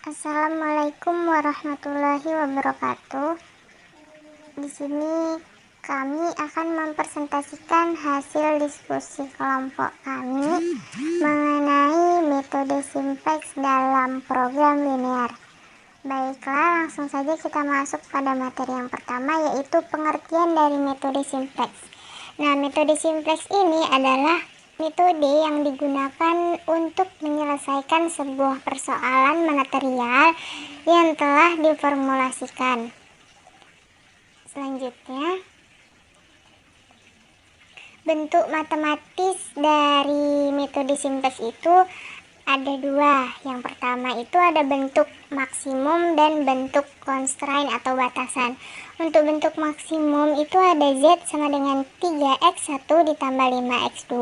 Assalamualaikum warahmatullahi wabarakatuh. Di sini kami akan mempresentasikan hasil diskusi kelompok kami mengenai metode simplex dalam program linear. Baiklah, langsung saja kita masuk pada materi yang pertama, yaitu pengertian dari metode simplex. Nah, metode simplex ini adalah metode yang digunakan untuk menyelesaikan sebuah persoalan material yang telah diformulasikan. Selanjutnya, bentuk matematis dari metode simplex itu ada dua. Yang pertama itu ada bentuk maksimum dan bentuk constraint atau batasan. Untuk bentuk maksimum itu ada Z sama dengan 3x1 ditambah 5x2.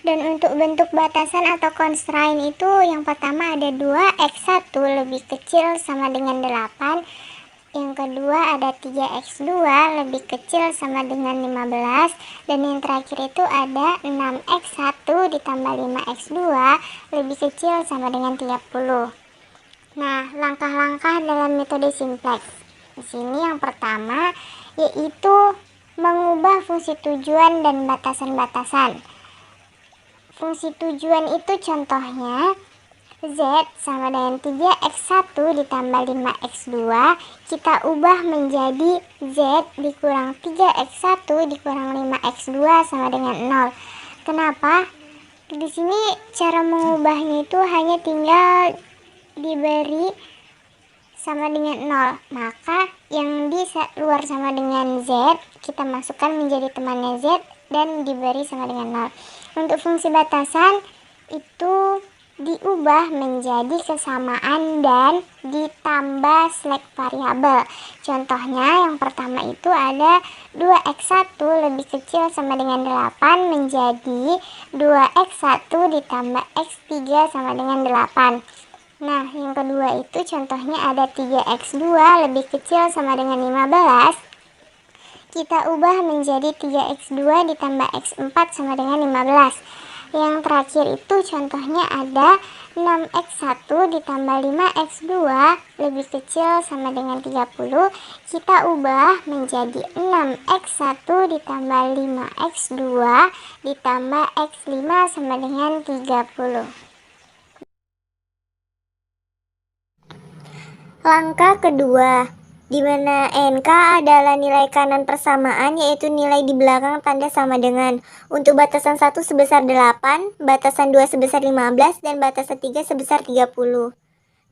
Dan untuk bentuk batasan atau constraint itu yang pertama ada 2x1 lebih kecil sama dengan 8. Yang kedua ada 3x2 lebih kecil sama dengan 15. Dan yang terakhir itu ada 6x1 ditambah 5x2 lebih kecil sama dengan 30. Nah, langkah-langkah dalam metode simplex. Di sini yang pertama yaitu mengubah fungsi tujuan dan batasan-batasan. Fungsi tujuan itu contohnya Z sama dengan 3x1 ditambah 5x2, kita ubah menjadi Z dikurang 3x1 dikurang 5x2 sama dengan 0. Kenapa? Di sini cara mengubahnya itu hanya tinggal diberi sama dengan 0. Maka yang di luar sama dengan Z, kita masukkan menjadi temannya Z dan diberi sama dengan 0. Untuk fungsi batasan itu diubah menjadi kesamaan dan ditambah select variabel. Contohnya yang pertama itu ada 2x1 lebih kecil sama dengan 8 menjadi 2x1 ditambah x3 sama dengan 8. Nah, yang kedua itu contohnya ada 3x2 lebih kecil sama dengan 15. Kita ubah menjadi 3x2 ditambah x4 sama dengan 15. Yang terakhir itu contohnya ada 6x1 ditambah 5x2 lebih kecil sama dengan 30. Kita ubah menjadi 6x1 ditambah 5x2 ditambah x5 sama dengan 30. Langkah kedua, di mana NK adalah nilai kanan persamaan, yaitu nilai di belakang tanda sama dengan. Untuk batasan 1 sebesar 8, batasan 2 sebesar 15, dan batasan 3 sebesar 30.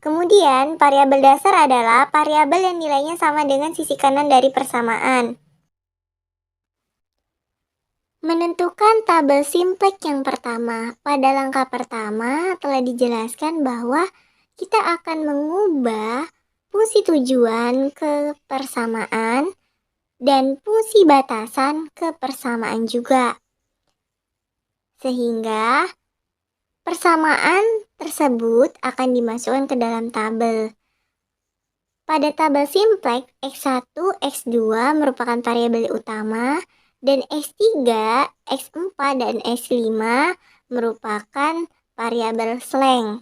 Kemudian, variabel dasar adalah variabel yang nilainya sama dengan sisi kanan dari persamaan. Menentukan tabel simplex yang pertama. Pada langkah pertama telah dijelaskan bahwa kita akan mengubah fungsi tujuan ke persamaan dan fungsi batasan ke persamaan juga. Sehingga persamaan tersebut akan dimasukkan ke dalam tabel. Pada tabel simplex, X1, X2 merupakan variabel utama dan X3, X4, dan X5 merupakan variabel slang.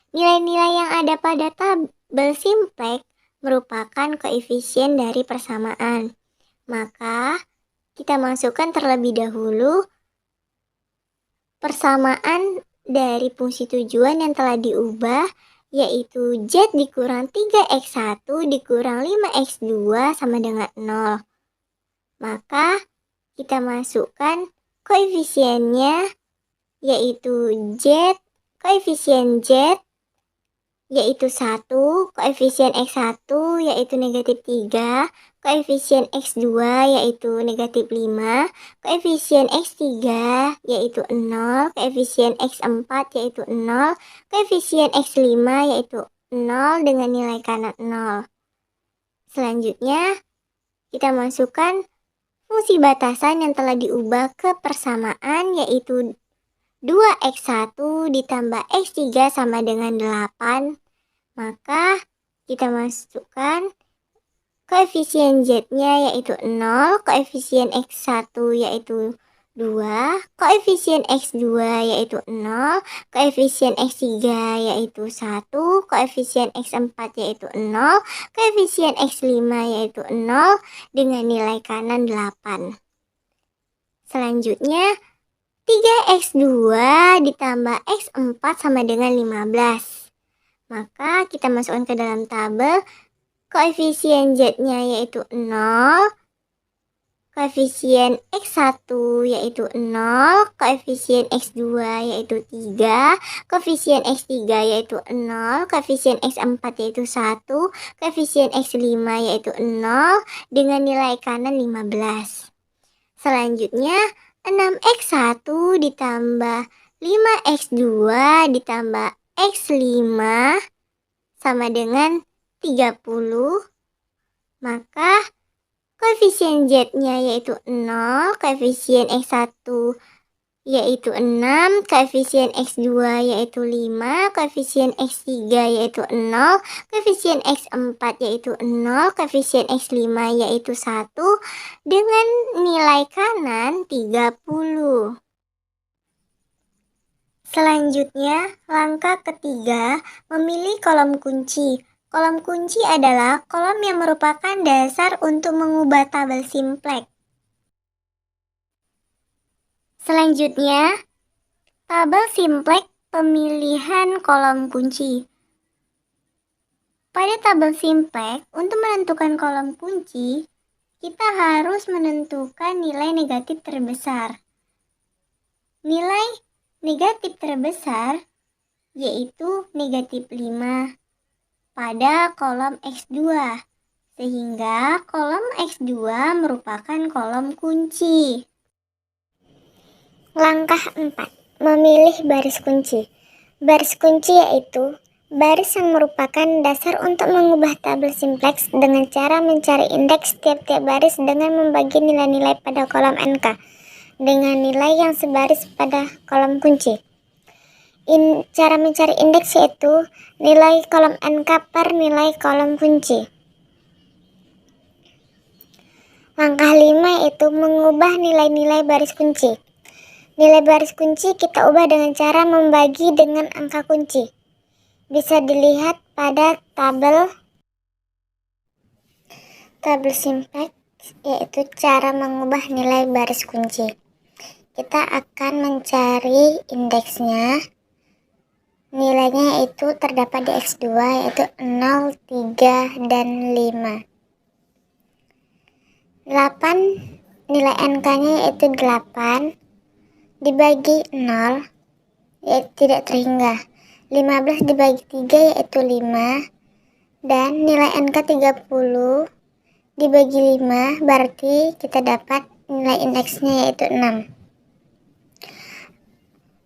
Nilai-nilai yang ada pada tabel simplex merupakan koefisien dari persamaan. Maka, kita masukkan terlebih dahulu persamaan dari fungsi tujuan yang telah diubah, yaitu Z dikurang 3x1 dikurang 5x2 sama dengan 0. Maka, kita masukkan koefisiennya, yaitu koefisien Z yaitu 1, koefisien X1 yaitu negatif 3, koefisien X2 yaitu negatif 5, koefisien X3 yaitu 0, koefisien X4 yaitu 0, koefisien X5 yaitu 0 dengan nilai kanan 0. Selanjutnya, kita masukkan fungsi batasan yang telah diubah ke persamaan, yaitu 2x1 ditambah x3 sama dengan 8. Maka kita masukkan koefisien Z-nya yaitu 0, koefisien X1 yaitu 2, koefisien X2 yaitu 0, koefisien X3 yaitu 1, koefisien X4 yaitu 0, koefisien X5 yaitu 0 dengan nilai kanan 8. Selanjutnya 3x2 ditambah x4 sama dengan 15. Maka kita masukkan ke dalam tabel. Koefisien Z-nya yaitu 0, koefisien X1 yaitu 0, koefisien X2 yaitu 3, koefisien X3 yaitu 0, koefisien X4 yaitu 1, koefisien X5 yaitu 0 dengan nilai kanan 15. Selanjutnya 6x1 ditambah 5x2 ditambah x5 sama dengan 30. Maka koefisien Z-nya yaitu 0, koefisien X1 yaitu 6, koefisien X2 yaitu 5, koefisien X3 yaitu 0, koefisien X4 yaitu 0, koefisien X5 yaitu 1 dengan nilai kanan 30. Selanjutnya, langkah ketiga, memilih kolom kunci. Kolom kunci adalah kolom yang merupakan dasar untuk mengubah tabel simplex. Selanjutnya, tabel simplex pemilihan kolom kunci. Pada tabel simplex, untuk menentukan kolom kunci, kita harus menentukan nilai negatif terbesar. Nilai negatif terbesar yaitu negatif 5 pada kolom X2, sehingga kolom X2 merupakan kolom kunci. Langkah 4. Memilih baris kunci. Baris kunci yaitu baris yang merupakan dasar untuk mengubah tabel simplex dengan cara mencari indeks tiap-tiap baris dengan membagi nilai-nilai pada kolom NK dengan nilai yang sebaris pada kolom kunci. Cara mencari indeks yaitu nilai kolom NK per nilai kolom kunci. Langkah 5 yaitu mengubah nilai-nilai baris kunci. Nilai baris kunci kita ubah dengan cara membagi dengan angka kunci. Bisa dilihat pada tabel simplex, yaitu cara mengubah nilai baris kunci. Kita akan mencari indeksnya. Nilainya itu terdapat di X2 yaitu 0, 3, dan 5. 8, nilai NK-nya yaitu 8 dibagi 0 yaitu tidak terhingga. 15 dibagi 3 yaitu 5, dan nilai NK 30 dibagi 5 berarti kita dapat nilai indeksnya yaitu 6.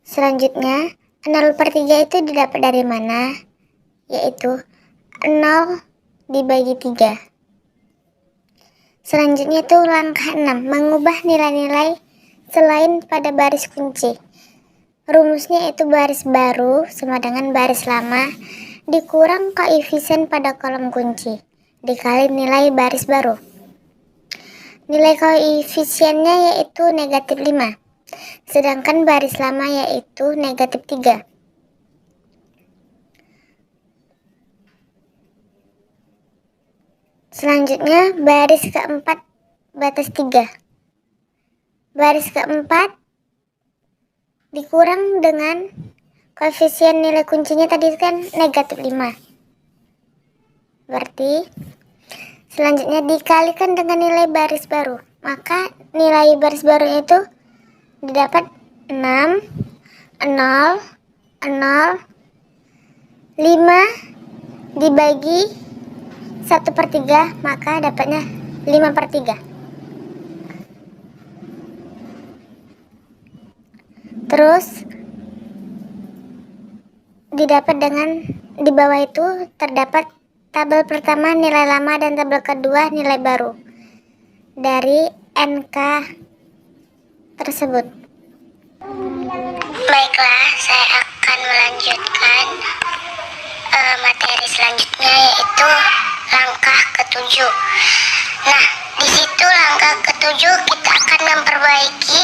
Selanjutnya 0 per 3 itu didapat dari mana? Yaitu 0 dibagi 3. Selanjutnya itu langkah 6, mengubah nilai-nilai selain pada baris kunci. Rumusnya itu baris baru sama dengan baris lama dikurang koefisien pada kolom kunci dikali nilai baris baru. Nilai koefisiennya yaitu negatif 5, sedangkan baris lama yaitu negatif 3. Selanjutnya baris keempat batas 3. Baris keempat dikurang dengan koefisien nilai kuncinya tadi kan negatif 5. Berarti selanjutnya dikalikan dengan nilai baris baru. Maka nilai baris baru itu didapat 6, 0, 0, 5 dibagi 1/3, maka dapatnya 5/3. Terus didapat dengan di bawah itu terdapat tabel pertama nilai lama dan tabel kedua nilai baru dari NK tersebut. Baiklah, saya akan melanjutkan materi selanjutnya yaitu langkah ketujuh. Nah, di situ langkah ketujuh kita akan memperbaiki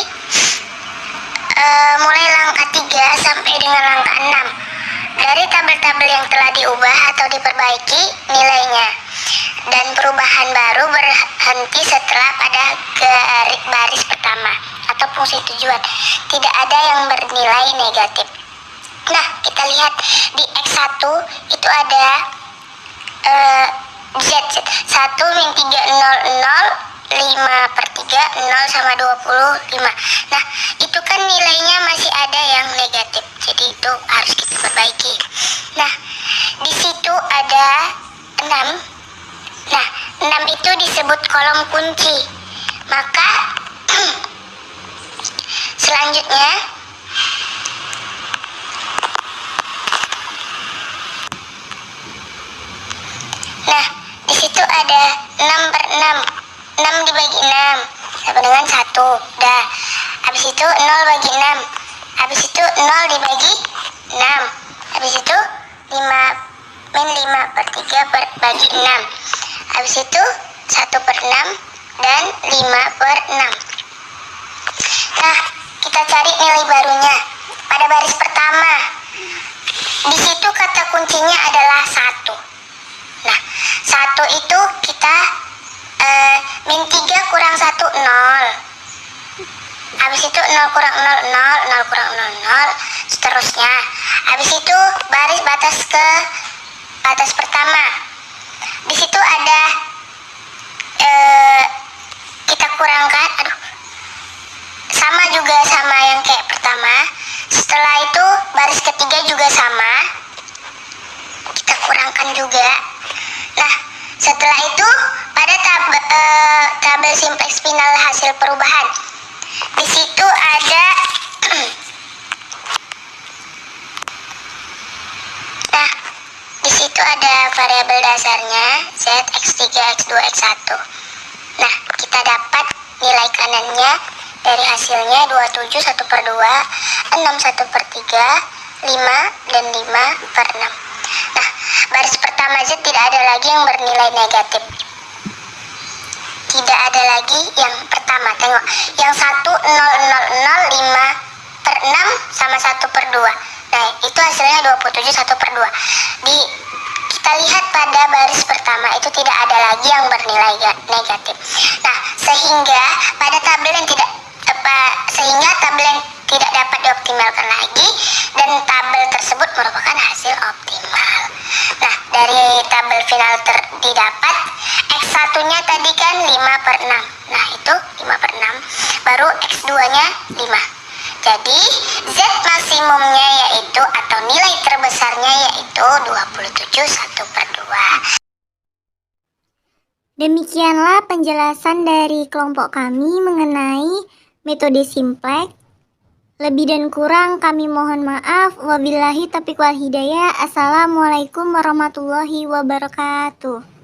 mulai langkah 3 sampai dengan langkah 6 dari tabel-tabel yang telah diubah atau diperbaiki nilainya. Dan perubahan baru berhenti setelah pada baris pertama atau fungsi tujuan. Tidak ada yang bernilai negatif. Nah, kita lihat di X1 itu ada Z 1 min 3 0 0 5/3 0 sama 25. Nah, itu kan nilainya masih ada yang negatif. Jadi itu harus kita perbaiki. Nah, di situ ada 6. Nah, 6 itu disebut kolom kunci. Maka selanjutnya nah, di situ ada 6/6. 6 dibagi 6 sama dengan 1. Dah. Habis itu 0 bagi 6. Habis itu 0 dibagi 6. Habis itu 5 min 5/3 bagi 6. Habis itu 1/6 dan 5/6. Nah, kita cari nilai barunya. Pada baris pertama, di situ kata kuncinya adalah 1. Nah, 1 itu kita min 3 kurang 1 0. Habis itu 0 kurang 0 0, 0 kurang 0 0, seterusnya. Habis itu baris batas pertama. Di situ ada kita kurangkan, sama juga sama yang kayak pertama. Setelah itu baris ketiga juga sama, kita kurangkan juga. Nah, setelah itu pada tabel simplex final hasil perubahan, di situ ada nah, di situ ada variabel dasarnya Z, X3, X2, X1. Nah, kita dapat nilai kanannya dari hasilnya 27 1/2, 6 1/3, 5 dan 5/6. Nah, baris pertama Z tidak ada lagi yang bernilai negatif. Tidak ada lagi yang pertama. Tengok, yang 1 0 0 0 5/6 sama 1/2. Nah, itu hasilnya 27 1/2. Kita lihat pada baris pertama itu tidak ada lagi yang bernilai negatif. Nah, sehingga tabel yang tidak dapat dioptimalkan lagi, dan tabel tersebut merupakan hasil optimal. Nah, dari tabel final didapat X1-nya tadi kan 5/6. Nah, itu 5/6. Baru X2-nya 5. Jadi, Z maksimumnya yaitu atau nilai terbesarnya yaitu 27 1/2. Demikianlah penjelasan dari kelompok kami mengenai metode simplex. Lebih dan kurang kami mohon maaf. Wabillahi taufiq wal hidayah. Assalamualaikum warahmatullahi wabarakatuh.